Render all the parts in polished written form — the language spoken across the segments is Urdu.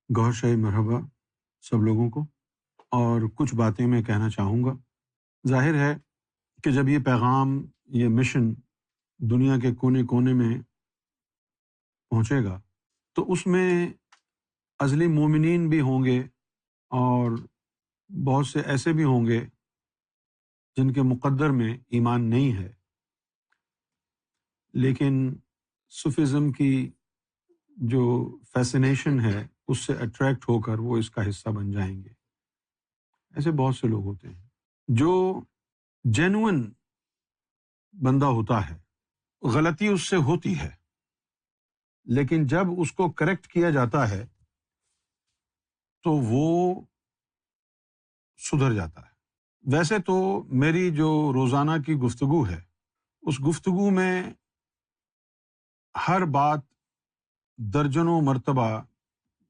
گوھر شاہی مرحبا سب لوگوں کو، اور کچھ باتیں میں کہنا چاہوں گا۔ ظاہر ہے کہ جب یہ پیغام، یہ مشن دنیا کے کونے کونے میں پہنچے گا تو اس میں ازلی مومنین بھی ہوں گے اور بہت سے ایسے بھی ہوں گے جن کے مقدر میں ایمان نہیں ہے، لیکن صوفیزم کی جو فیسینیشن ہے اس سے اٹریکٹ ہو کر وہ اس کا حصہ بن جائیں گے۔ ایسے بہت سے لوگ ہوتے ہیں۔ جو جینوئن بندہ ہوتا ہے، غلطی اس سے ہوتی ہے، لیکن جب اس کو کریکٹ کیا جاتا ہے تو وہ سدھر جاتا ہے۔ ویسے تو میری جو روزانہ کی گفتگو ہے، اس گفتگو میں ہر بات درجنوں مرتبہ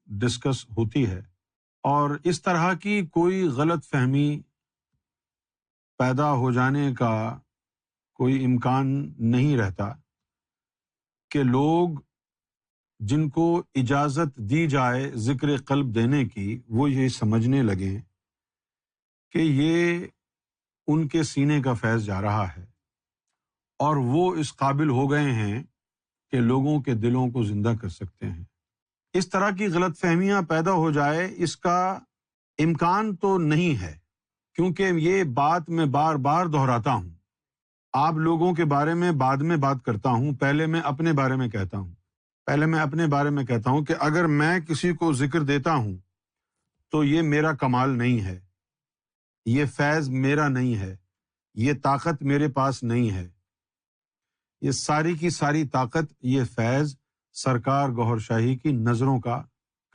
ڈسکس ہوتی ہے، اور اس طرح کی کوئی غلط فہمی پیدا ہو جانے کا کوئی امکان نہیں رہتا کہ لوگ جن کو اجازت دی جائے ذکر قلب دینے کی، وہ یہ سمجھنے لگیں کہ یہ ان کے سینے کا فیض جا رہا ہے، اور وہ اس قابل ہو گئے ہیں کہ لوگوں کے دلوں کو زندہ کر سکتے ہیں۔ اس طرح کی غلط فہمیاں پیدا ہو جائے، اس کا امکان تو نہیں ہے، کیونکہ یہ بات میں بار بار دہراتا ہوں۔ آپ لوگوں کے بارے میں بعد میں بات کرتا ہوں، پہلے میں اپنے بارے میں کہتا ہوں کہ اگر میں کسی کو ذکر دیتا ہوں تو یہ میرا کمال نہیں ہے، یہ فیض میرا نہیں ہے، یہ طاقت میرے پاس نہیں ہے، یہ ساری کی ساری طاقت، یہ فیض سرکار گوھر شاہی کی نظروں کا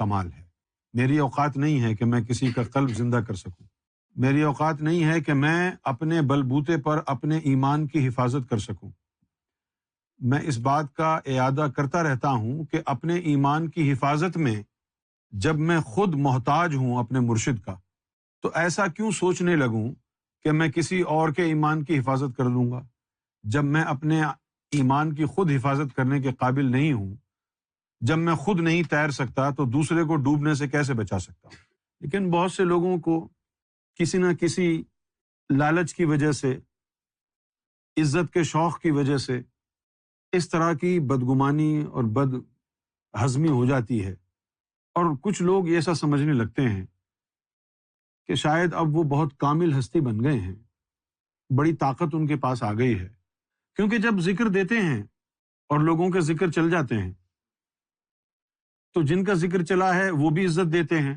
کمال ہے۔ میری اوقات نہیں ہے کہ میں کسی کا قلب زندہ کر سکوں، میری اوقات نہیں ہے کہ میں اپنے بلبوتے پر اپنے ایمان کی حفاظت کر سکوں۔ میں اس بات کا اعادہ کرتا رہتا ہوں کہ اپنے ایمان کی حفاظت میں جب میں خود محتاج ہوں اپنے مرشد کا، تو ایسا کیوں سوچنے لگوں کہ میں کسی اور کے ایمان کی حفاظت کر لوں گا، جب میں اپنے ایمان کی خود حفاظت کرنے کے قابل نہیں ہوں۔ جب میں خود نہیں تیر سکتا تو دوسرے کو ڈوبنے سے کیسے بچا سکتا ہوں؟ لیکن بہت سے لوگوں کو کسی نہ کسی لالچ کی وجہ سے، عزت کے شوق کی وجہ سے اس طرح کی بدگمانی اور بد ہضمی ہو جاتی ہے، اور کچھ لوگ ایسا سمجھنے لگتے ہیں کہ شاید اب وہ بہت کامل ہستی بن گئے ہیں، بڑی طاقت ان کے پاس آ گئی ہے، کیونکہ جب ذکر دیتے ہیں اور لوگوں کے ذکر چل جاتے ہیں تو جن کا ذکر چلا ہے وہ بھی عزت دیتے ہیں،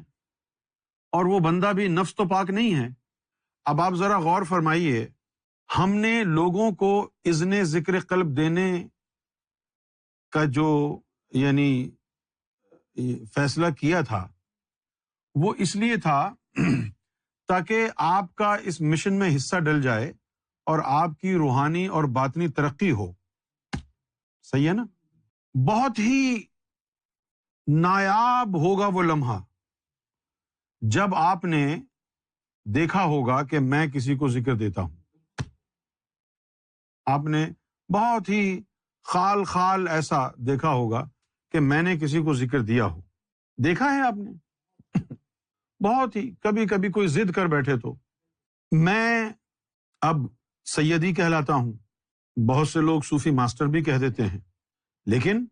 اور وہ بندہ بھی نفس تو پاک نہیں ہے۔ اب آپ ذرا غور فرمائیے، ہم نے لوگوں کو اذن ذکر قلب دینے کا جو یعنی فیصلہ کیا تھا، وہ اس لیے تھا تاکہ آپ کا اس مشن میں حصہ ڈل جائے اور آپ کی روحانی اور باطنی ترقی ہو۔ صحیح ہے نا؟ بہت ہی نایاب ہوگا وہ لمحہ جب آپ نے دیکھا ہوگا کہ میں کسی کو ذکر دیتا ہوں۔ آپ نے بہت ہی خال خال ایسا دیکھا ہوگا کہ میں نے کسی کو ذکر دیا ہو۔ دیکھا ہے آپ نے؟ بہت ہی کبھی کبھی کوئی ضد کر بیٹھے تو میں اب سیدی کہلاتا ہوں، بہت سے لوگ صوفی ماسٹر بھی کہہ دیتے ہیں، لیکن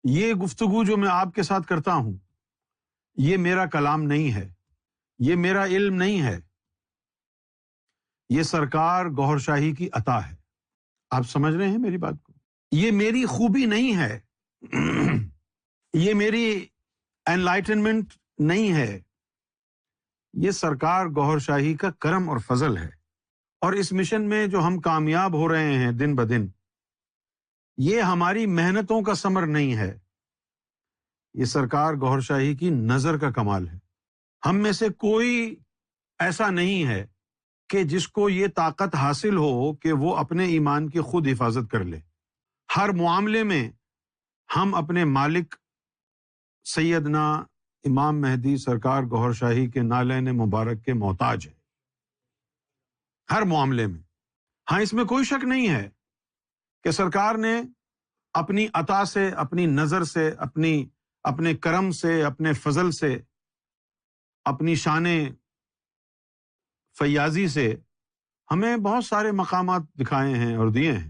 یہ گفتگو جو میں آپ کے ساتھ کرتا ہوں، یہ میرا کلام نہیں ہے، یہ میرا علم نہیں ہے، یہ سرکار گوھر شاہی کی عطا ہے۔ آپ سمجھ رہے ہیں میری بات کو؟ یہ میری خوبی نہیں ہے، یہ میری انلائٹنمنٹ نہیں ہے، یہ سرکار گوھر شاہی کا کرم اور فضل ہے۔ اور اس مشن میں جو ہم کامیاب ہو رہے ہیں دن بدن، یہ ہماری محنتوں کا ثمر نہیں ہے، یہ سرکار گوھر شاہی کی نظر کا کمال ہے۔ ہم میں سے کوئی ایسا نہیں ہے کہ جس کو یہ طاقت حاصل ہو کہ وہ اپنے ایمان کی خود حفاظت کر لے۔ ہر معاملے میں ہم اپنے مالک سیدنا امام مہدی سرکار گوھر شاہی کے نالین مبارک کے محتاج ہیں، ہر معاملے میں۔ ہاں، اس میں کوئی شک نہیں ہے کہ سرکار نے اپنی عطا سے، اپنی نظر سے، اپنی اپنے کرم سے، اپنے فضل سے، اپنی شان فیاضی سے ہمیں بہت سارے مقامات دکھائے ہیں اور دیے ہیں،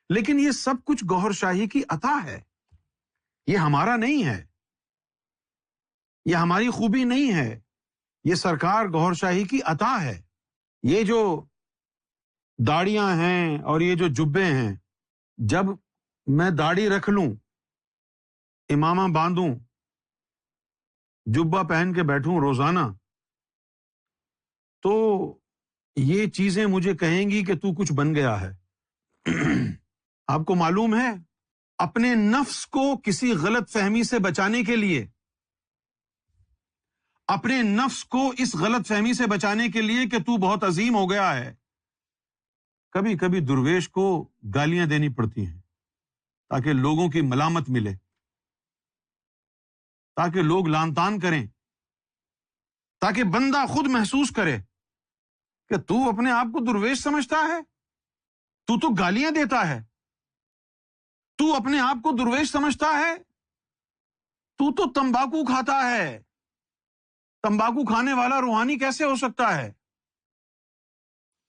لیکن یہ سب کچھ گوہر شاہی کی عطا ہے، یہ ہمارا نہیں ہے، یہ ہماری خوبی نہیں ہے، یہ سرکار گوہر شاہی کی عطا ہے۔ یہ جو داڑیاں ہیں اور یہ جو جبے ہیں، جب میں داڑھی رکھ لوں، امامہ باندھوں، جبہ پہن کے بیٹھوں روزانہ، تو یہ چیزیں مجھے کہیں گی کہ تو کچھ بن گیا ہے۔ آپ کو معلوم ہے، اپنے نفس کو کسی غلط فہمی سے بچانے کے لیے، اپنے نفس کو اس غلط فہمی سے بچانے کے لیے کہ تو بہت عظیم ہو گیا ہے، کبھی کبھی درویش کو گالیاں دینی پڑتی ہیں تاکہ لوگوں کی ملامت ملے، تاکہ لوگ لعن طعن کریں، تاکہ بندہ خود محسوس کرے کہ تو اپنے آپ کو درویش سمجھتا ہے، تو گالیاں دیتا ہے، تو اپنے آپ کو درویش سمجھتا ہے، تو تمباکو کھاتا ہے، تمباکو کھانے والا روحانی کیسے ہو سکتا ہے؟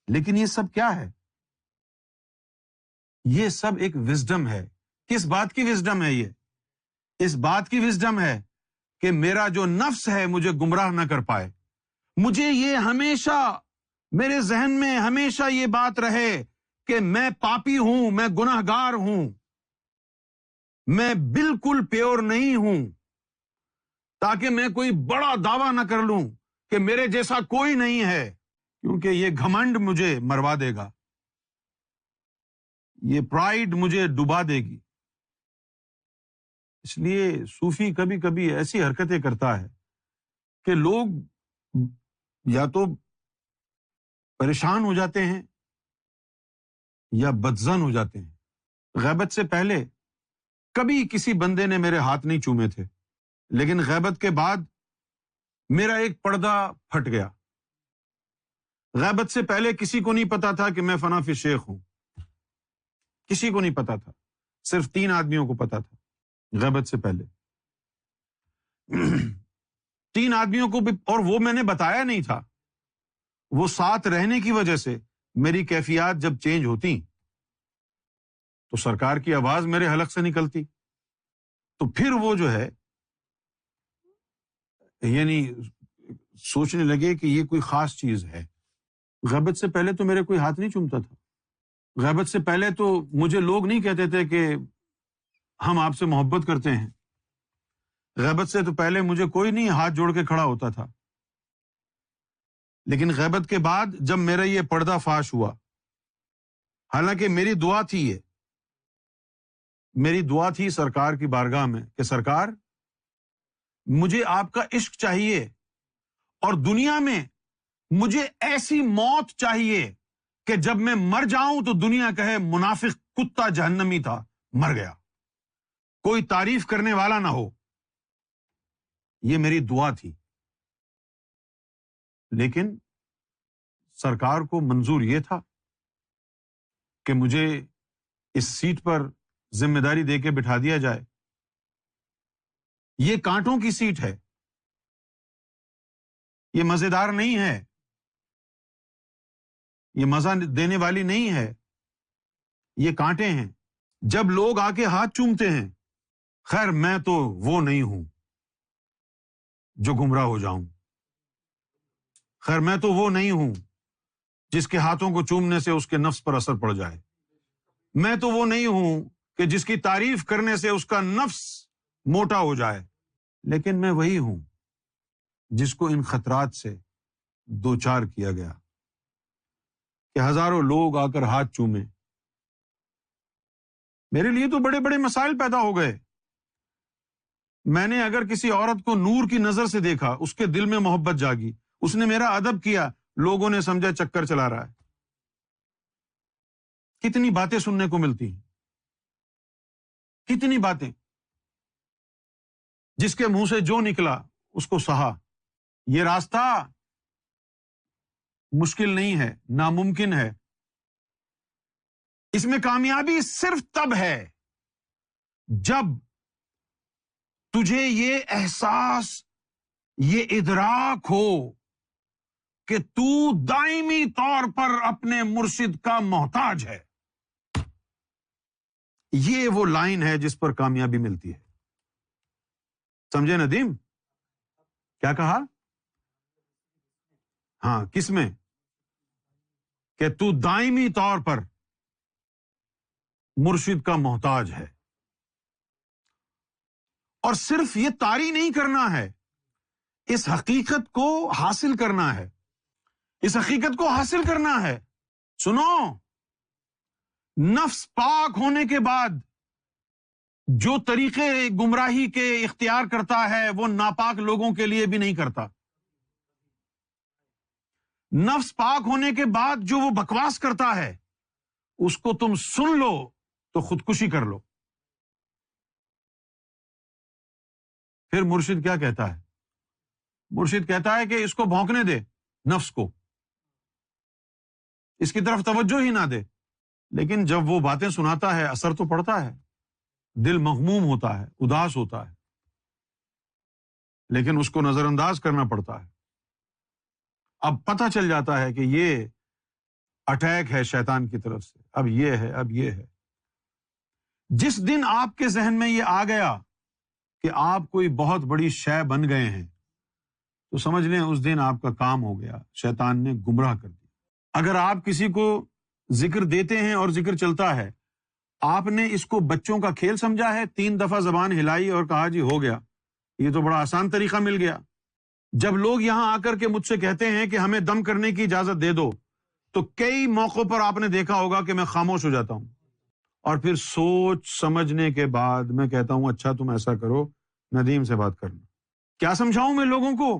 لیکن یہ سب کیا ہے؟ یہ سب ایک وزڈم ہے۔ کس بات کی وزڈم ہے یہ؟ اس بات کی وزڈم ہے کہ میرا جو نفس ہے مجھے گمراہ نہ کر پائے، مجھے یہ ہمیشہ میرے ذہن میں ہمیشہ یہ بات رہے کہ میں پاپی ہوں، میں گنہگار ہوں، میں بالکل پیور نہیں ہوں، تاکہ میں کوئی بڑا دعویٰ نہ کر لوں کہ میرے جیسا کوئی نہیں ہے، کیونکہ یہ گھمنڈ مجھے مروا دے گا، یہ پرائیڈ مجھے ڈبا دے گی۔ اس لیے صوفی کبھی کبھی ایسی حرکتیں کرتا ہے کہ لوگ یا تو پریشان ہو جاتے ہیں یا بدظن ہو جاتے ہیں۔ غیبت سے پہلے کبھی کسی بندے نے میرے ہاتھ نہیں چومے تھے، لیکن غیبت کے بعد میرا ایک پردہ پھٹ گیا۔ غیبت سے پہلے کسی کو نہیں پتا تھا کہ میں فنا فی شیخ ہوں، کسی کو نہیں پتا تھا، صرف 3 آدمیوں کو پتا تھا غیبت سے پہلے، 3 آدمیوں کو بھی، اور وہ میں نے بتایا نہیں تھا۔ وہ ساتھ رہنے کی وجہ سے میری کیفیات جب چینج ہوتی تو سرکار کی آواز میرے حلق سے نکلتی، تو پھر وہ جو ہے یعنی سوچنے لگے کہ یہ کوئی خاص چیز ہے۔ غیبت سے پہلے تو میرے کوئی ہاتھ نہیں چومتا تھا، غیبت سے پہلے تو مجھے لوگ نہیں کہتے تھے کہ ہم آپ سے محبت کرتے ہیں، غیبت سے تو پہلے مجھے کوئی نہیں ہاتھ جوڑ کے کھڑا ہوتا تھا، لیکن غیبت کے بعد جب میرا یہ پردہ فاش ہوا، حالانکہ میری دعا تھی، یہ میری دعا تھی سرکار کی بارگاہ میں کہ سرکار مجھے آپ کا عشق چاہیے، اور دنیا میں مجھے ایسی موت چاہیے کہ جب میں مر جاؤں تو دنیا کہے منافق کتا جہنمی تھا، مر گیا، کوئی تعریف کرنے والا نہ ہو۔ یہ میری دعا تھی، لیکن سرکار کو منظور یہ تھا کہ مجھے اس سیٹ پر ذمہ داری دے کے بٹھا دیا جائے۔ یہ کانٹوں کی سیٹ ہے، یہ مزیدار نہیں ہے، یہ مزہ دینے والی نہیں ہے، یہ کانٹے ہیں۔ جب لوگ آ کے ہاتھ چومتے ہیں، خیر میں تو وہ نہیں ہوں جو گمراہ ہو جاؤں، خیر میں تو وہ نہیں ہوں جس کے ہاتھوں کو چومنے سے اس کے نفس پر اثر پڑ جائے، میں تو وہ نہیں ہوں کہ جس کی تعریف کرنے سے اس کا نفس موٹا ہو جائے، لیکن میں وہی ہوں جس کو ان خطرات سے دوچار کیا گیا کہ ہزاروں لوگ آ کر ہاتھ چومیں۔ میرے لیے تو بڑے بڑے مسائل پیدا ہو گئے۔ میں نے اگر کسی عورت کو نور کی نظر سے دیکھا، اس کے دل میں محبت جاگی، اس نے میرا ادب کیا، لوگوں نے سمجھا چکر چلا رہا ہے۔ کتنی باتیں سننے کو ملتی ہیں، کتنی باتیں، جس کے منہ سے جو نکلا اس کو سہا۔ یہ راستہ مشکل نہیں ہے، ناممکن ہے، اس میں کامیابی صرف تب ہے جب تجھے یہ احساس، یہ ادراک ہو کہ تو دائمی طور پر اپنے مرشد کا محتاج ہے، یہ وہ لائن ہے جس پر کامیابی ملتی ہے۔ سمجھے ندیم؟ کیا کہا؟ ہاں، کس میں؟ کہ تو دائمی طور پر مرشد کا محتاج ہے، اور صرف یہ طاری نہیں کرنا ہے، اس حقیقت کو حاصل کرنا ہے، اس حقیقت کو حاصل کرنا ہے۔ سنو، نفس پاک ہونے کے بعد جو طریقے گمراہی کے اختیار کرتا ہے وہ ناپاک لوگوں کے لیے بھی نہیں کرتا۔ نفس پاک ہونے کے بعد جو وہ بکواس کرتا ہے اس کو تم سن لو تو خودکشی کر لو۔ پھر مرشد کیا کہتا ہے؟ مرشد کہتا ہے کہ اس کو بھونکنے دے، نفس کو، اس کی طرف توجہ ہی نہ دے۔ لیکن جب وہ باتیں سناتا ہے اثر تو پڑتا ہے، دل مغموم ہوتا ہے، اداس ہوتا ہے، لیکن اس کو نظر انداز کرنا پڑتا ہے۔ اب پتہ چل جاتا ہے کہ یہ اٹیک ہے شیطان کی طرف سے، اب یہ ہے، اب یہ ہے۔ جس دن آپ کے ذہن میں یہ آ گیا کہ آپ کوئی بہت بڑی شے بن گئے ہیں تو سمجھ لیں اس دن آپ کا کام ہو گیا، شیطان نے گمراہ کر دیا۔ اگر آپ کسی کو ذکر دیتے ہیں اور ذکر چلتا ہے، آپ نے اس کو بچوں کا کھیل سمجھا ہے، 3 دفعہ زبان ہلائی اور کہا جی ہو گیا، یہ تو بڑا آسان طریقہ مل گیا۔ جب لوگ یہاں آ کر کے مجھ سے کہتے ہیں کہ ہمیں دم کرنے کی اجازت دے دو تو کئی موقعوں پر آپ نے دیکھا ہوگا کہ میں خاموش ہو جاتا ہوں، اور پھر سوچ سمجھنے کے بعد میں کہتا ہوں اچھا تم ایسا کرو، ندیم سے بات کرنا۔ کیا سمجھاؤں میں لوگوں کو؟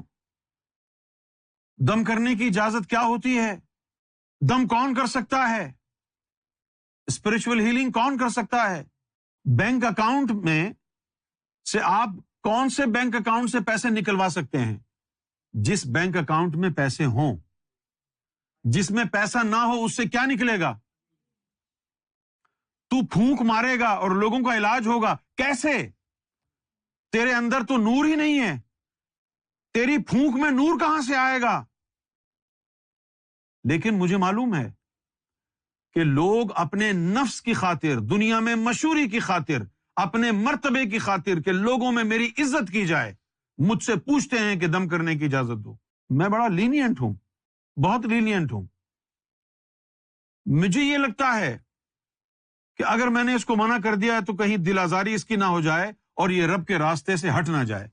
دم کرنے کی اجازت کیا ہوتی ہے؟ دم کون کر سکتا ہے؟ اسپرچول ہیلنگ کون کر سکتا ہے؟ بینک اکاؤنٹ میں سے آپ کون سے بینک اکاؤنٹ سے پیسے نکلوا سکتے ہیں؟ جس بینک اکاؤنٹ میں پیسے ہوں۔ جس میں پیسہ نہ ہو اس سے کیا نکلے گا؟ تو پھونک مارے گا اور لوگوں کا علاج ہوگا، کیسے؟ تیرے اندر تو نور ہی نہیں ہے، تیری پھونک میں نور کہاں سے آئے گا؟ لیکن مجھے معلوم ہے کہ لوگ اپنے نفس کی خاطر، دنیا میں مشہوری کی خاطر، اپنے مرتبے کی خاطر کہ لوگوں میں میری عزت کی جائے، مجھ سے پوچھتے ہیں کہ دم کرنے کی اجازت دو۔ میں بڑا لینینٹ ہوں، بہت لینینٹ ہوں۔ مجھے یہ لگتا ہے کہ اگر میں نے اس کو منع کر دیا تو کہیں دل آزاری اس کی نہ ہو جائے اور یہ رب کے راستے سے ہٹ نہ جائے۔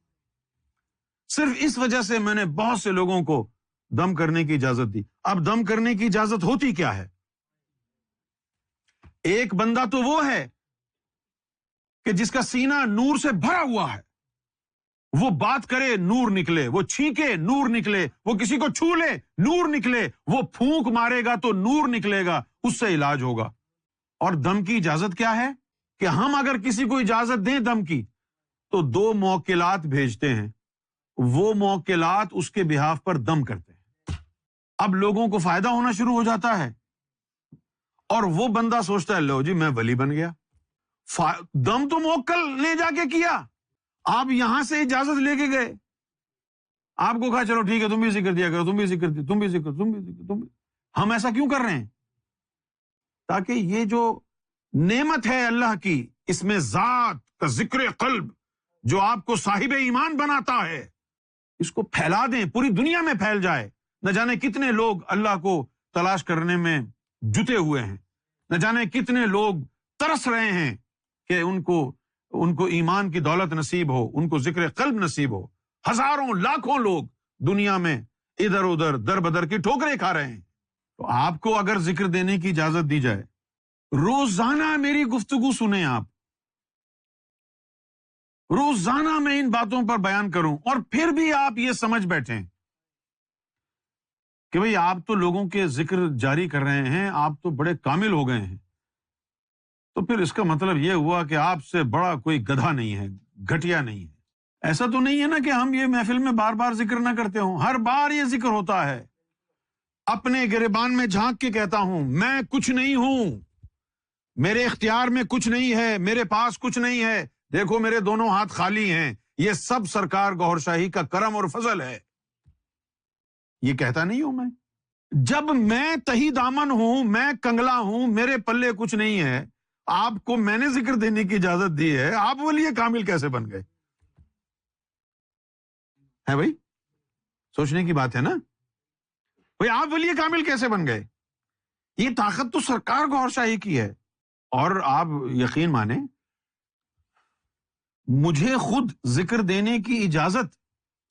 صرف اس وجہ سے میں نے بہت سے لوگوں کو دم کرنے کی اجازت دی۔ اب دم کرنے کی اجازت ہوتی کیا ہے؟ ایک بندہ تو وہ ہے کہ جس کا سینہ نور سے بھرا ہوا ہے، وہ بات کرے نور نکلے، وہ چھینکے نور نکلے، وہ کسی کو چھو لے نور نکلے، وہ پھونک مارے گا تو نور نکلے گا، اس سے علاج ہوگا۔ اور دم کی اجازت کیا ہے کہ ہم اگر کسی کو اجازت دیں دم کی تو 2 موکلات بھیجتے ہیں، وہ موکلات اس کے بہاف پر دم کرتے ہیں۔ اب لوگوں کو فائدہ ہونا شروع ہو جاتا ہے اور وہ بندہ سوچتا ہے لو جی میں ولی بن گیا۔ دم تو موکل نے جا کے کیا، آپ یہاں سے اجازت لے کے گئے، آپ کو کہا چلو ٹھیک ہے تم بھی ذکر دیا کرو، تم بھی ذکر دی، تم بھی ذکر، تم بھی ذکر، تم بھی۔ ہم ایسا کیوں کر رہے ہیں؟ تاکہ یہ جو نعمت ہے اللہ کی، اس میں ذات کا ذکر قلب جو آپ کو صاحب ایمان بناتا ہے، اس کو پھیلا دیں، پوری دنیا میں پھیل جائے۔ نہ جانے کتنے لوگ اللہ کو تلاش کرنے میں جٹے ہوئے ہیں، نہ جانے کتنے لوگ ترس رہے ہیں کہ ان کو ایمان کی دولت نصیب ہو، ان کو ذکر قلب نصیب ہو۔ ہزاروں لاکھوں لوگ دنیا میں ادھر ادھر در بدر کی ٹھوکریں کھا رہے ہیں۔ تو آپ کو اگر ذکر دینے کی اجازت دی جائے، روزانہ میری گفتگو سنیں، آپ روزانہ میں ان باتوں پر بیان کروں، اور پھر بھی آپ یہ سمجھ بیٹھیں کہ بھئی آپ تو لوگوں کے ذکر جاری کر رہے ہیں، آپ تو بڑے کامل ہو گئے ہیں، تو پھر اس کا مطلب یہ ہوا کہ آپ سے بڑا کوئی گدھا نہیں ہے، گھٹیا نہیں ہے۔ ایسا تو نہیں ہے نا کہ ہم یہ محفل میں بار بار ذکر نہ کرتے ہوں، ہر بار یہ ذکر ہوتا ہے۔ اپنے گریبان میں جھانک کے کہتا ہوں میں کچھ نہیں ہوں، میرے اختیار میں کچھ نہیں ہے، میرے پاس کچھ نہیں ہے، دیکھو میرے دونوں ہاتھ خالی ہیں، یہ سب سرکار گوھر شاہی کا کرم اور فضل ہے. یہ کہتا نہیں ہوں میں. جب میں تہی دامن ہوں، میں کنگلا ہوں، میرے پلے کچھ نہیں ہے، آپ کو میں نے ذکر دینے کی اجازت دی ہے، آپ ولی کامل کیسے بن گئے؟ ہے بھائی، سوچنے کی بات ہے نا بھائی، آپ ولی کامل کیسے بن گئے؟ یہ طاقت تو سرکار گوھر شاہی کی ہے. اور آپ یقین مانیں، مجھے خود ذکر دینے کی اجازت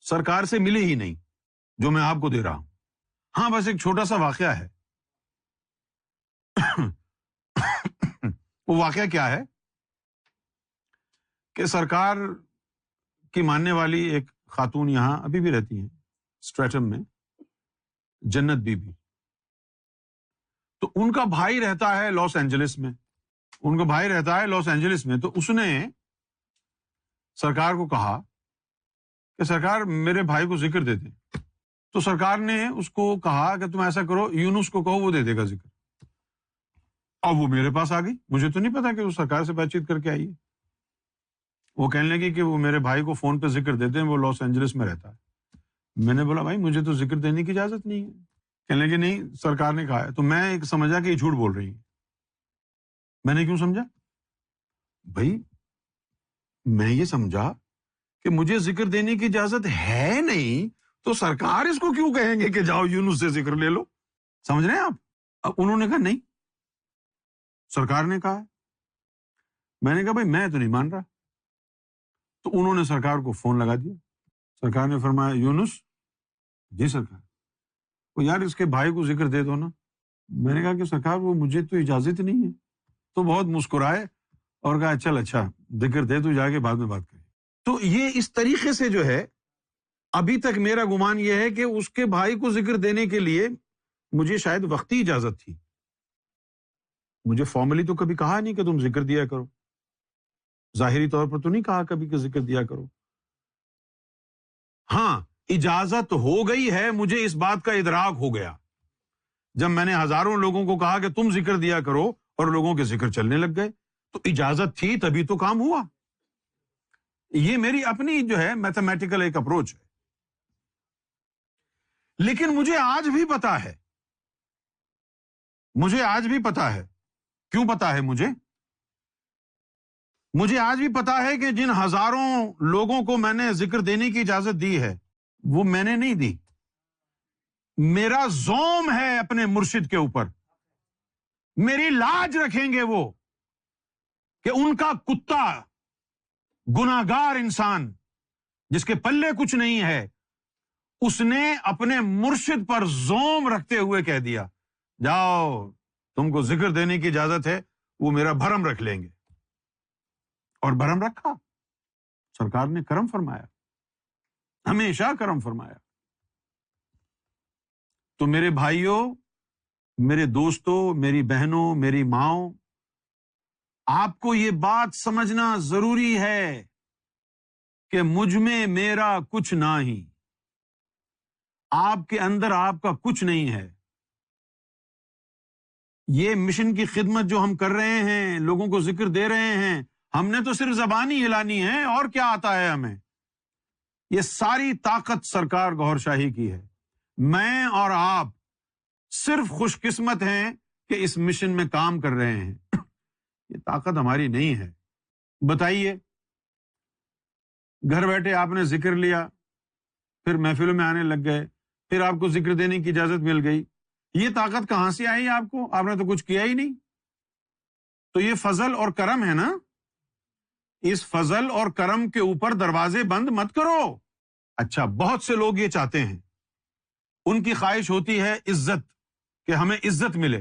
سرکار سے ملی ہی نہیں جو میں آپ کو دے رہا ہوں. ہاں، بس ایک چھوٹا سا واقعہ ہے. وہ واقعہ کیا ہے کہ سرکار کی ماننے والی ایک خاتون یہاں ابھی بھی رہتی ہیں اسٹریٹم میں، جنت بی بی. تو ان کا بھائی رہتا ہے لاس اینجلس میں. تو اس نے سرکار کو کہا کہ سرکار میرے بھائی کو ذکر دے دیں. تو سرکار نے اس کو کہا کہ تم ایسا کرو، یونس کو کہو، وہ دے دے گا ذکر. اب وہ میرے پاس آ گئی، مجھے تو نہیں پتا کہ وہ سرکار سے بات چیت کر کے آئی ہے. وہ کہنے لگی کہ وہ میرے بھائی کو فون پہ ذکر دیتے ہیں، وہ لاس اینجلس میں رہتا ہے. میں نے بولا بھائی مجھے تو ذکر دینے کی اجازت نہیں ہے. کہنے لگے نہیں سرکار نے کہا ہے. تو میں ایک سمجھا کہ یہ جھوٹ بول رہی ہے. میں نے کیوں سمجھا بھائی؟ میں یہ سمجھا کہ مجھے ذکر دینے کی اجازت ہے نہیں، تو سرکار اس کو کیوں کہیں گے کہ جاؤ یونس سے ذکر لے لو؟ سمجھ رہے ہیں آپ؟ اب انہوں نے کہا نہیں، سرکار نے کہا. میں نے کہا بھائی میں تو نہیں مان رہا. تو انہوں نے سرکار کو فون لگا دیا. سرکار نے فرمایا یونس. جی سرکار. وہ یار اس کے بھائی کو ذکر دے دو نا. میں نے کہا کہ سرکار وہ مجھے تو اجازت نہیں ہے. تو بہت مسکرائے اور کہا چل اچھا ذکر دے، تو جا کے بعد میں بات کریں. تو یہ اس طریقے سے جو ہے، ابھی تک میرا گمان یہ ہے کہ اس کے بھائی کو ذکر دینے کے لیے مجھے شاید وقتی اجازت تھی. مجھے فارملی تو کبھی کہا نہیں کہ تم ذکر دیا کرو، ظاہری طور پر تو نہیں کہا کبھی کہ ذکر دیا کرو. ہاں اجازت ہو گئی ہے، مجھے اس بات کا ادراک ہو گیا جب میں نے ہزاروں لوگوں کو کہا کہ تم ذکر دیا کرو اور لوگوں کے ذکر چلنے لگ گئے. تو اجازت تھی تبھی تو کام ہوا. یہ میری اپنی جو ہے میتھمیٹیکل ایک اپروچ ہے. لیکن مجھے آج بھی پتا ہے کیوں پتا ہے مجھے آج بھی پتا ہے کہ جن ہزاروں لوگوں کو میں نے ذکر دینے کی اجازت دی ہے وہ میں نے نہیں دی. میرا زوم ہے اپنے مرشد کے اوپر. میری لاج رکھیں گے وہ کہ ان کا کتا، گناہگار انسان جس کے پلے کچھ نہیں ہے، اس نے اپنے مرشد پر زوم رکھتے ہوئے کہہ دیا جاؤ تم کو ذکر دینے کی اجازت ہے، وہ میرا بھرم رکھ لیں گے. اور بھرم رکھا. سرکار نے کرم فرمایا، ہمیشہ کرم فرمایا. تو میرے بھائیوں، میرے دوستوں، میری بہنوں، میری ماؤں، آپ کو یہ بات سمجھنا ضروری ہے کہ مجھ میں میرا کچھ نہیں، آپ کے اندر آپ کا کچھ نہیں ہے. یہ مشن کی خدمت جو ہم کر رہے ہیں، لوگوں کو ذکر دے رہے ہیں، ہم نے تو صرف زبان ہی ہلانی ہے، اور کیا آتا ہے ہمیں؟ یہ ساری طاقت سرکار گوھر شاہی کی ہے. میں اور آپ صرف خوش قسمت ہیں کہ اس مشن میں کام کر رہے ہیں. یہ طاقت ہماری نہیں ہے. بتائیے، گھر بیٹھے آپ نے ذکر لیا، پھر محفلوں میں آنے لگ گئے، پھر آپ کو ذکر دینے کی اجازت مل گئی. یہ طاقت کہاں سے آئی آپ کو؟ آپ نے تو کچھ کیا ہی نہیں. تو یہ فضل اور کرم ہے نا. اس فضل اور کرم کے اوپر دروازے بند مت کرو. اچھا، بہت سے لوگ یہ چاہتے ہیں، ان کی خواہش ہوتی ہے عزت، کہ ہمیں عزت ملے.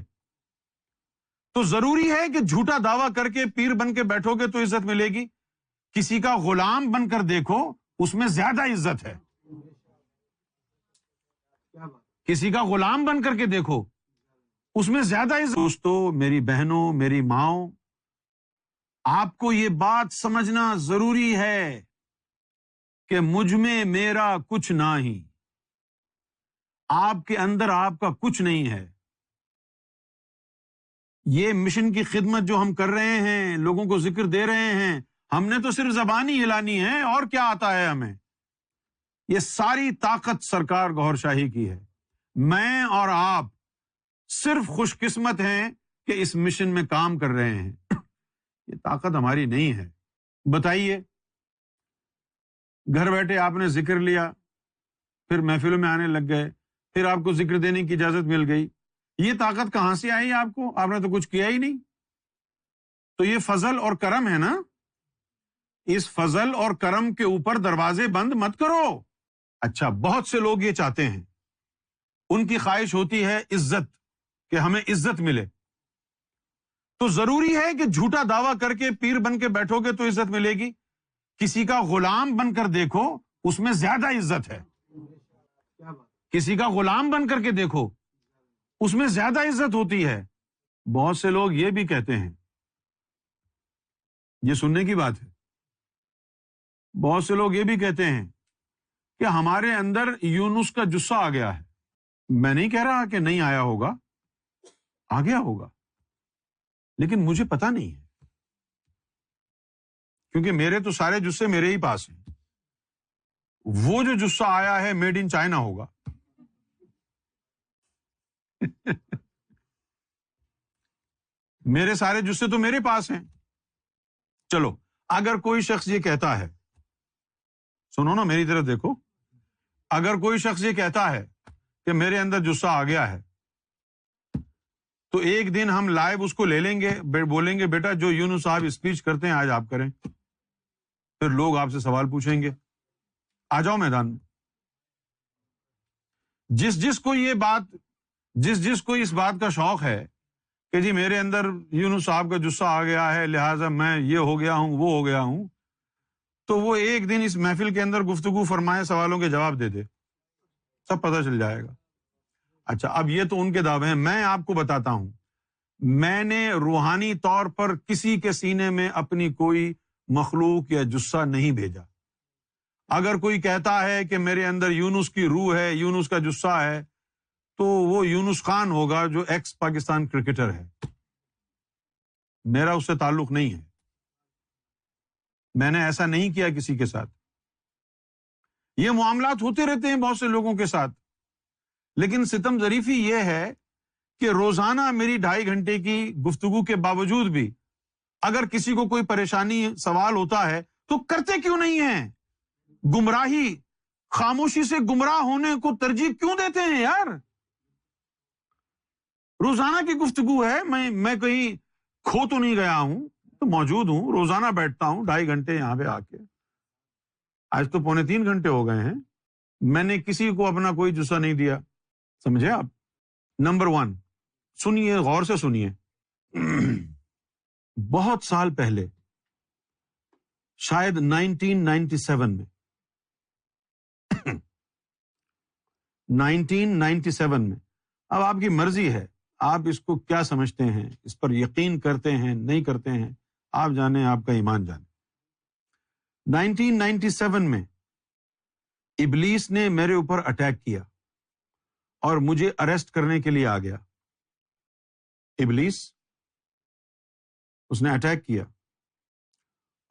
تو ضروری ہے کہ جھوٹا دعویٰ کر کے پیر بن کے بیٹھو گے تو عزت ملے گی؟ کسی کا غلام بن کر دیکھو، اس میں زیادہ عزت ہے. کسی کا غلام بن کر کے دیکھو، اس میں زیادہ عزت. دوستو، میری بہنوں، میری ماؤں، آپ کو یہ بات سمجھنا ضروری ہے کہ مجھ میں میرا کچھ نہیں، آپ کے اندر آپ کا کچھ نہیں ہے. یہ مشن کی خدمت جو ہم کر رہے ہیں، لوگوں کو ذکر دے رہے ہیں، ہم نے تو صرف زبان ہی ہلانی ہے، اور کیا آتا ہے ہمیں؟ یہ ساری طاقت سرکار گوھر شاہی کی ہے. میں اور آپ صرف خوش قسمت ہیں کہ اس مشن میں کام کر رہے ہیں. یہ طاقت ہماری نہیں ہے. بتائیے، گھر بیٹھے آپ نے ذکر لیا، پھر محفلوں میں آنے لگ گئے، پھر آپ کو ذکر دینے کی اجازت مل گئی. یہ طاقت کہاں سے آئی آپ کو؟ آپ نے تو کچھ کیا ہی نہیں. تو یہ فضل اور کرم ہے نا. اس فضل اور کرم کے اوپر دروازے بند مت کرو. اچھا، بہت سے لوگ یہ چاہتے ہیں، ان کی خواہش ہوتی ہے عزت، کہ ہمیں عزت ملے. تو ضروری ہے کہ جھوٹا دعویٰ کر کے پیر بن کے بیٹھو گے تو عزت ملے گی؟ کسی کا غلام بن کر دیکھو، اس میں زیادہ عزت ہے. کسی کا غلام بن کر کے دیکھو، اس میں زیادہ عزت ہوتی ہے. بہت سے لوگ یہ بھی کہتے ہیں، یہ سننے کی بات ہے، بہت سے لوگ یہ بھی کہتے ہیں کہ ہمارے اندر یونس کا جثہ آ گیا ہے. میں نہیں کہہ رہا کہ نہیں آیا ہوگا، آ گیا ہوگا، لیکن مجھے پتا نہیں ہے، کیونکہ میرے تو سارے جثے میرے ہی پاس ہیں. وہ جو جثہ آیا ہے میڈ ان چائنا ہوگا. میرے سارے جثے تو میرے پاس ہیں. چلو، اگر کوئی شخص یہ کہتا ہے، سنو نا میری طرف دیکھو، اگر کوئی شخص یہ کہتا ہے کہ میرے اندر جثہ آ گیا ہے، تو ایک دن ہم لائیو اس کو لے لیں گے، بولیں گے بیٹا جو یونس صاحب اسپیچ کرتے ہیں آج آپ کریں. پھر لوگ آپ سے سوال پوچھیں گے، آ جاؤ میدان میں. جس کو یہ بات، جس کو اس بات کا شوق ہے کہ جی میرے اندر یونس صاحب کا جثہ آ گیا ہے، لہٰذا میں یہ ہو گیا ہوں، وہ ہو گیا ہوں، تو وہ ایک دن اس محفل کے اندر گفتگو فرمائے، سوالوں کے جواب دے دے، سب پتہ چل جائے گا. اچھا، اب یہ تو ان کے دعوے ہیں. میں آپ کو بتاتا ہوں، میں نے روحانی طور پر کسی کے سینے میں اپنی کوئی مخلوق یا جثہ نہیں بھیجا. اگر کوئی کہتا ہے کہ میرے اندر یونس کی روح ہے، یونس کا جثہ ہے، تو وہ یونس خان ہوگا جو ایکس پاکستان کرکٹر ہے. میرا اس سے تعلق نہیں ہے، میں نے ایسا نہیں کیا کسی کے ساتھ. یہ معاملات ہوتے رہتے ہیں بہت سے لوگوں کے ساتھ، لیکن ستم ظریفی یہ ہے کہ روزانہ میری 2.5 گھنٹے کی گفتگو کے باوجود بھی اگر کسی کو کوئی پریشانی، سوال ہوتا ہے تو کرتے کیوں نہیں ہیں؟ گمراہی، خاموشی سے گمراہ ہونے کو ترجیح کیوں دیتے ہیں یار؟ روزانہ کی گفتگو ہے، میں کہیں کھو تو نہیں گیا ہوں، تو موجود ہوں، روزانہ بیٹھتا ہوں 2.5 گھنٹے یہاں پہ آ کے. آج تو 2.75 گھنٹے ہو گئے ہیں. میں نے کسی کو اپنا کوئی جثہ نہیں دیا. سمجھے آپ؟ نمبر 1، سنیے، غور سے سنیے. بہت سال پہلے، شاید 1997 میں 1997 میں، اب آپ کی مرضی ہے، آپ اس کو کیا سمجھتے ہیں، اس پر یقین کرتے ہیں نہیں کرتے ہیں، آپ جانیں، آپ کا ایمان جانے. 1997 میں ابلیس نے میرے اوپر اٹیک کیا اور مجھے اریسٹ کرنے کے لیے آ گیا. ابلیس، اس نے اٹیک کیا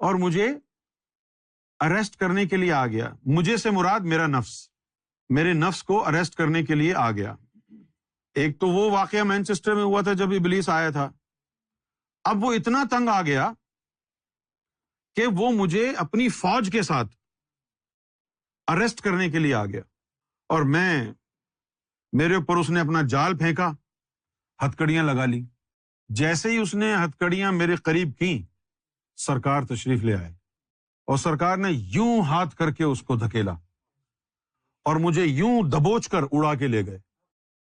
اور مجھے اریسٹ کرنے کے لیے آ گیا. مجھے سے مراد میرا نفس، میرے نفس کو اریسٹ کرنے کے لیے آ گیا. ایک تو وہ واقعہ مینچسٹر میں ہوا تھا جب ابلیس آیا تھا. اب وہ اتنا تنگ آ گیا کہ وہ مجھے اپنی فوج کے ساتھ اریسٹ کرنے کے لیے آ گیا، اور میرے اوپر اس نے اپنا جال پھینکا، ہتھکڑیاں لگا لی. جیسے ہی اس نے ہتھکڑیاں میرے قریب کی، سرکار تشریف لے آئے اور سرکار نے یوں ہاتھ کر کے اس کو دھکیلا اور مجھے یوں دبوچ کر اڑا کے لے گئے.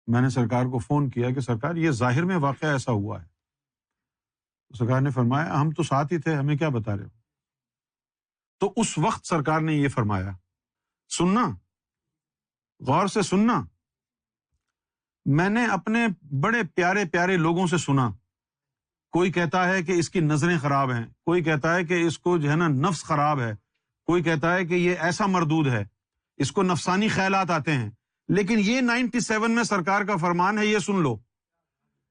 میں نے سرکار کو فون کیا کہ سرکار یہ ظاہر میں واقعہ ایسا ہوا ہے. سرکار نے فرمایا ہم تو ساتھ ہی تھے، ہمیں کیا بتا رہے ہو؟ تو اس وقت سرکار نے یہ فرمایا، سننا، غور سے سننا. میں نے اپنے بڑے پیارے پیارے لوگوں سے سنا، کوئی کہتا ہے کہ اس کی نظریں خراب ہیں، کوئی کہتا ہے کہ اس کو جو ہے نا نفس خراب ہے، کوئی کہتا ہے کہ یہ ایسا مردود ہے، اس کو نفسانی خیالات آتے ہیں. لیکن یہ 97 میں سرکار کا فرمان ہے، یہ سن لو.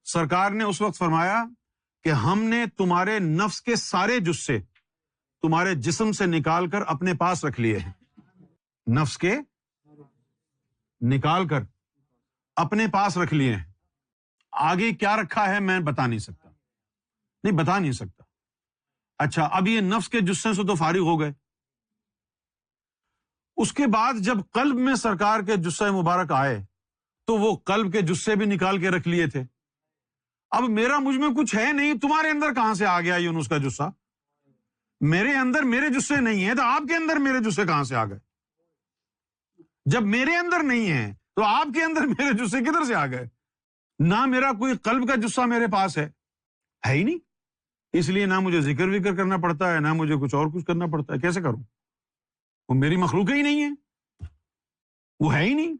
سرکار نے اس وقت فرمایا کہ ہم نے تمہارے نفس کے سارے جثے، تمہارے جسم سے نکال کر اپنے پاس رکھ لیے ہیں، نفس کے نکال کر اپنے پاس رکھ لیے ہیں۔ آگے کیا رکھا ہے میں بتا نہیں سکتا۔ اچھا، اب یہ نفس کے جسے سے تو فارغ ہو گئے، اس کے بعد جب قلب میں سرکار کے جسے مبارک آئے تو وہ قلب کے جسے بھی نکال کے رکھ لیے تھے۔ اب میرا مجھ میں کچھ ہے نہیں، تمہارے اندر کہاں سے آ گیا یونس کا جسہ؟ میرے اندر میرے جسے نہیں ہے تو آپ کے اندر میرے جسے کہاں سے آ گئے؟ جب میرے اندر نہیں ہے تو آپ کے اندر میرے جسے کدھر سے آ گئے؟ نہ میرا کوئی قلب کا جسہ میرے پاس ہے ہی نہیں، اس لیے نہ مجھے ذکر وکر کرنا پڑتا ہے، نہ مجھے کچھ اور کچھ کرنا پڑتا ہے۔ کیسے کروں؟ وہ میری مخلوق ہی نہیں ہے، وہ ہے ہی نہیں،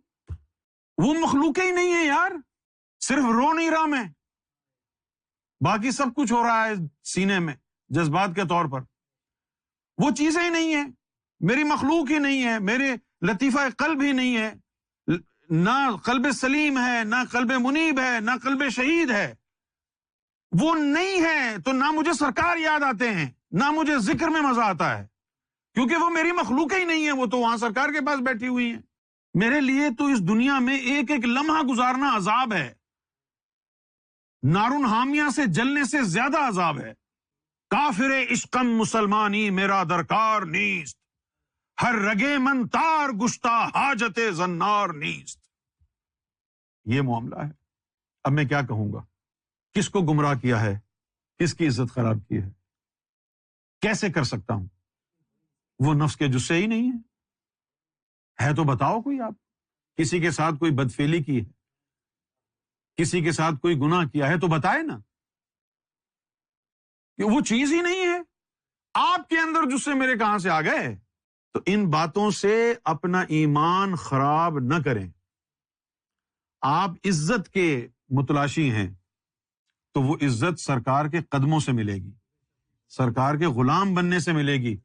وہ مخلوق ہی نہیں ہے یار۔ صرف رو نہیں رہا میں، باقی سب کچھ ہو رہا ہے سینے میں جذبات کے طور پر، وہ چیزیں ہی نہیں ہیں، میری مخلوق ہی نہیں ہے، میرے لطیفہ قلب ہی نہیں ہے، نہ قلب سلیم ہے، نہ قلب منیب ہے، نہ قلب شہید ہے۔ وہ نہیں ہے تو نہ مجھے سرکار یاد آتے ہیں، نہ مجھے ذکر میں مزہ آتا ہے، کیونکہ وہ میری مخلوق ہی نہیں ہے، وہ تو وہاں سرکار کے پاس بیٹھی ہوئی ہیں۔ میرے لیے تو اس دنیا میں ایک ایک لمحہ گزارنا عذاب ہے، نارن حامیہ سے جلنے سے زیادہ عذاب ہے۔ کافر عشقم مسلمانی میرا درکار نیست، ہر رگے من تار گشتہ حاجت زنار نیست۔ یہ معاملہ ہے۔ اب میں کیا کہوں گا؟ کس کو گمراہ کیا ہے، کس کی عزت خراب کی ہے، کیسے کر سکتا ہوں؟ وہ نفس کے جسے ہی نہیں ہے تو بتاؤ کوئی، آپ کسی کے ساتھ کوئی بدفعلی کی ہے، کسی کے ساتھ کوئی گناہ کیا ہے تو بتائے نا، کہ وہ چیز ہی نہیں ہے، آپ کے اندر جسے میرے کہاں سے آ گئے؟ تو ان باتوں سے اپنا ایمان خراب نہ کریں۔ آپ عزت کے متلاشی ہیں تو وہ عزت سرکار کے قدموں سے ملے گی، سرکار کے غلام بننے سے ملے گی،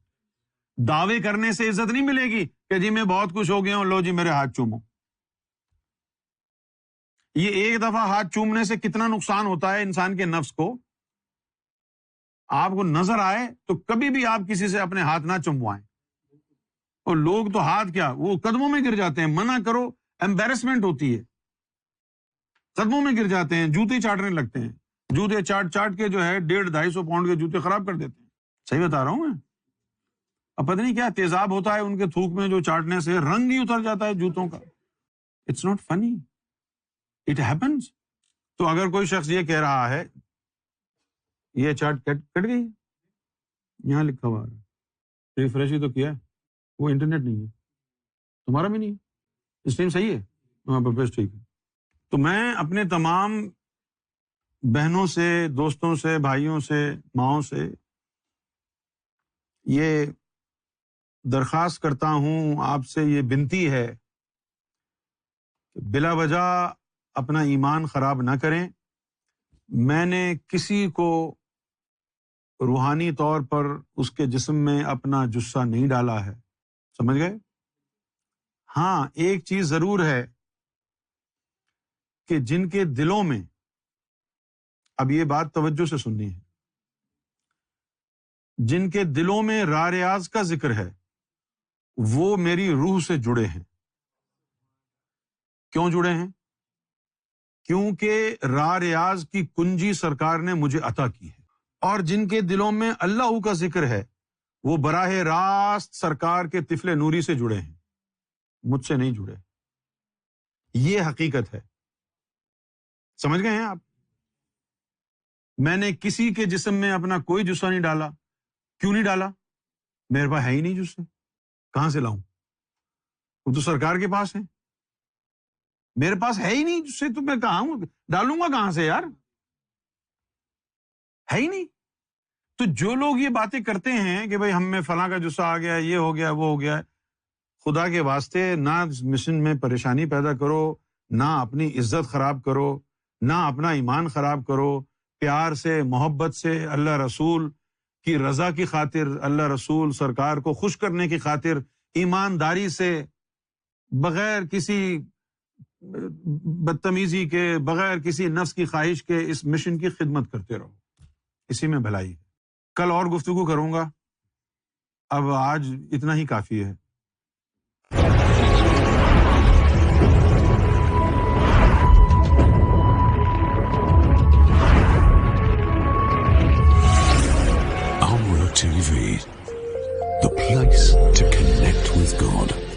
دعوے کرنے سے عزت نہیں ملے گی کہ جی میں بہت کچھ ہو گیا ہوں، لو جی میرے ہاتھ چومو۔ یہ ایک دفعہ ہاتھ چومنے سے کتنا نقصان ہوتا ہے انسان کے نفس کو۔ آپ کو نظر آئے تو کبھی بھی آپ کسی سے اپنے ہاتھ نہ چموائیں، اور لوگ تو ہاتھ کیا وہ قدموں میں گر جاتے ہیں، منع کرو ایمبیرسمنٹ ہوتی ہے، قدموں میں گر جاتے ہیں، جوتے چاٹنے لگتے ہیں، جوتے چاٹ چاٹ کے جو ہے 150-250 پاؤنڈ کے جوتے خراب کر دیتے ہیں۔ صحیح بتا رہا ہوں میں؟ اب پتہ نہیں کیا تیزاب ہوتا ہے ان کے تھوک میں، جو چاٹنے سے رنگ ہی اتر جاتا ہے جوتوں کا۔ اٹس ناٹ فنی، اٹ ہیپنس۔ تو اگر کوئی شخص یہ کہہ رہا ہے یہ چارٹ کٹ گئی، یہاں لکھا ہوا ہے، ریفریش ہی تو کیا ہے، وہ انٹرنیٹ نہیں ہے، تمہارا بھی نہیں ہے، اس ٹائم صحیح ہے، ہاں بس ٹھیک ہے۔ تو میں اپنے تمام بہنوں سے، دوستوں سے، بھائیوں سے، ماؤں سے یہ درخواست کرتا ہوں، آپ سے یہ بنتی ہے کہ بلا وجہ اپنا ایمان خراب نہ کریں۔ میں نے کسی کو روحانی طور پر اس کے جسم میں اپنا جثہ نہیں ڈالا ہے، سمجھ گئے؟ ہاں ایک چیز ضرور ہے کہ جن کے دلوں میں، اب یہ بات توجہ سے سننی ہے، جن کے دلوں میں را ریاض کا ذکر ہے وہ میری روح سے جڑے ہیں۔ کیوں جڑے ہیں؟ کیونکہ را ریاض کی کنجی سرکار نے مجھے عطا کی ہے، اور جن کے دلوں میں اللہ کا ذکر ہے وہ براہ راست سرکار کے طفل نوری سے جڑے ہیں، مجھ سے نہیں جڑے۔ یہ حقیقت ہے، سمجھ گئے ہیں آپ؟ میں نے کسی کے جسم میں اپنا کوئی جثہ نہیں ڈالا۔ کیوں نہیں ڈالا؟ میرے پاس ہے ہی نہیں جثے، کہاں سے لاؤں؟ وہ تو سرکار کے پاس ہے، میرے پاس ہے ہی نہیں جثے، تو میں کہاں ہوں، ڈالوں گا کہاں سے یار؟ ہے ہی نہیں۔ تو جو لوگ یہ باتیں کرتے ہیں کہ بھئی ہم میں فلاں کا جثہ آ گیا، یہ ہو گیا، وہ ہو گیا، خدا کے واسطے نہ مشن میں پریشانی پیدا کرو، نہ اپنی عزت خراب کرو، نہ اپنا ایمان خراب کرو۔ پیار سے، محبت سے، اللہ رسول کی رضا کی خاطر، اللہ رسول سرکار کو خوش کرنے کی خاطر، ایمانداری سے، بغیر کسی بدتمیزی کے، بغیر کسی نفس کی خواہش کے اس مشن کی خدمت کرتے رہو، اسی میں بھلائی ہے۔ کل اور گفتگو کروں گا، اب آج اتنا ہی کافی ہے. Amra TV, the place to connect with God.